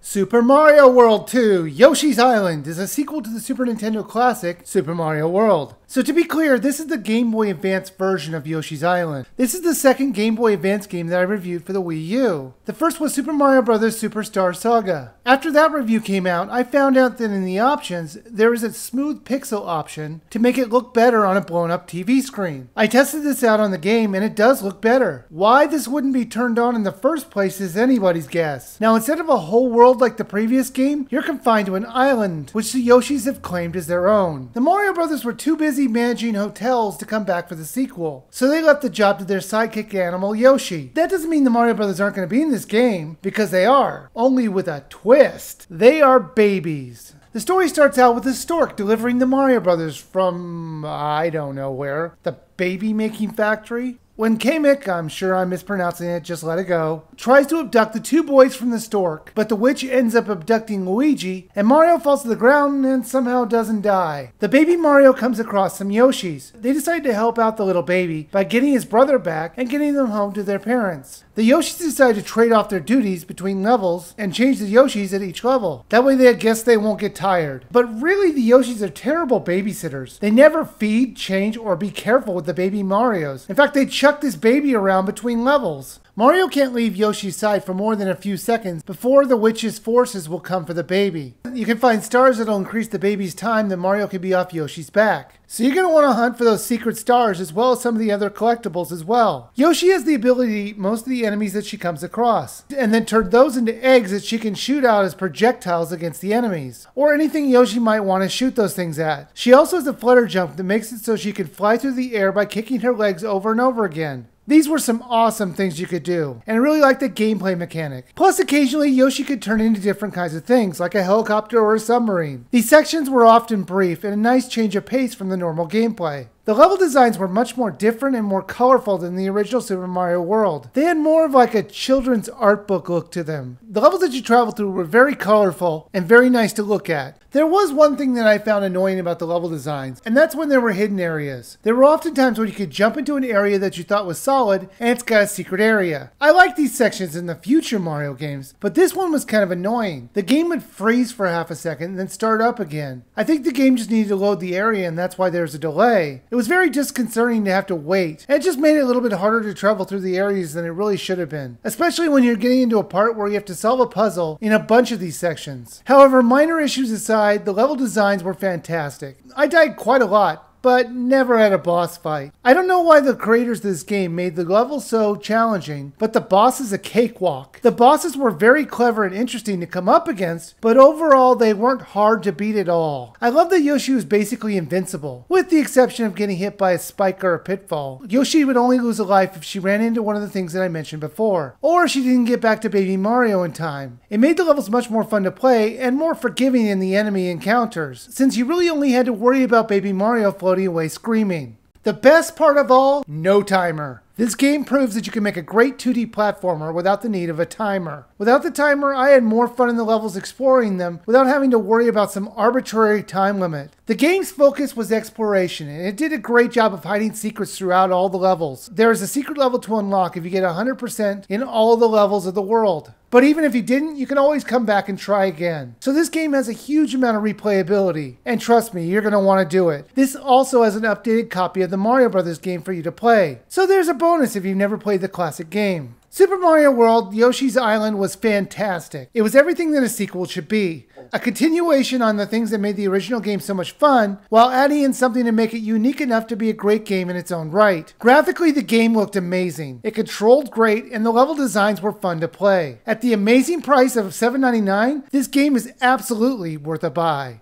Super Mario World 2 Yoshi's Island is a sequel to the Super Nintendo classic Super Mario World. So to be clear, this is the Game Boy Advance version of Yoshi's Island. This is the second Game Boy Advance game that I reviewed for the Wii U. The first was Super Mario Bros. Superstar Saga. After that review came out, I found out that in the options, there is a smooth pixel option to make it look better on a blown up TV screen. I tested this out on the game and it does look better. Why this wouldn't be turned on in the first place is anybody's guess. Now instead of a whole world like the previous game, you're confined to an island, which the Yoshis have claimed as their own. The Mario Brothers were too busy managing hotels to come back for the sequel, so they left the job to their sidekick animal Yoshi. That doesn't mean the Mario Brothers aren't going to be in this game, because they are, only with a twist. They are babies. The story starts out with a stork delivering the Mario Brothers from, I don't know where, the baby making factory? When Kamek, I'm sure I'm mispronouncing it, just let it go, tries to abduct the two boys from the stork, but the witch ends up abducting Luigi, and Mario falls to the ground and somehow doesn't die. The baby Mario comes across some Yoshis. They decide to help out the little baby by getting his brother back and getting them home to their parents. The Yoshis decide to trade off their duties between levels and change the Yoshis at each level. That way I guess they won't get tired. But really the Yoshis are terrible babysitters. They never feed, change, or be careful with the baby Marios. In fact, they chuck this baby around between levels. Mario can't leave Yoshi's side for more than a few seconds before the witch's forces will come for the baby. You can find stars that'll increase the baby's time that Mario can be off Yoshi's back. So you're going to want to hunt for those secret stars as well as some of the other collectibles as well. Yoshi has the ability to eat most of the enemies that she comes across, and then turn those into eggs that she can shoot out as projectiles against the enemies, or anything Yoshi might want to shoot those things at. She also has a Flutter Jump that makes it so she can fly through the air by kicking her legs over and over again. These were some awesome things you could do, and I really liked the gameplay mechanic. Plus, occasionally Yoshi could turn into different kinds of things, like a helicopter or a submarine. These sections were often brief and a nice change of pace from the normal gameplay. The level designs were much more different and more colorful than the original Super Mario World. They had more of like a children's art book look to them. The levels that you traveled through were very colorful and very nice to look at. There was one thing that I found annoying about the level designs, and that's when there were hidden areas. There were often times when you could jump into an area that you thought was solid, and it's got a secret area. I like these sections in the future Mario games, but this one was kind of annoying. The game would freeze for half a second and then start up again. I think the game just needed to load the area, and that's why there's a delay. It was very disconcerting to have to wait, and it just made it a little bit harder to travel through the areas than it really should have been, especially when you're getting into a part where you have to solve a puzzle in a bunch of these sections. However, minor issues aside, the level designs were fantastic. I died quite a lot, but never had a boss fight. I don't know why the creators of this game made the level so challenging, but the boss is a cakewalk. The bosses were very clever and interesting to come up against, but overall they weren't hard to beat at all. I love that Yoshi was basically invincible, with the exception of getting hit by a spike or a pitfall. Yoshi would only lose a life if she ran into one of the things that I mentioned before, or she didn't get back to baby Mario in time. It made the levels much more fun to play and more forgiving in the enemy encounters, since you really only had to worry about baby Mario floating away screaming. The best part of all, no timer. This game proves that you can make a great 2D platformer without the need of a timer. Without the timer, I had more fun in the levels exploring them without having to worry about some arbitrary time limit. The game's focus was exploration, and it did a great job of hiding secrets throughout all the levels. There is a secret level to unlock if you get 100% in all the levels of the world. But even if you didn't, you can always come back and try again. So this game has a huge amount of replayability, and trust me, you're going to want to do it. This also has an updated copy of the Mario Brothers game for you to play. So there's a bonus if you've never played the classic game. Super Mario World Yoshi's Island was fantastic. It was everything that a sequel should be. A continuation on the things that made the original game so much fun, while adding in something to make it unique enough to be a great game in its own right. Graphically, the game looked amazing. It controlled great, and the level designs were fun to play. At the amazing price of $7.99, this game is absolutely worth a buy.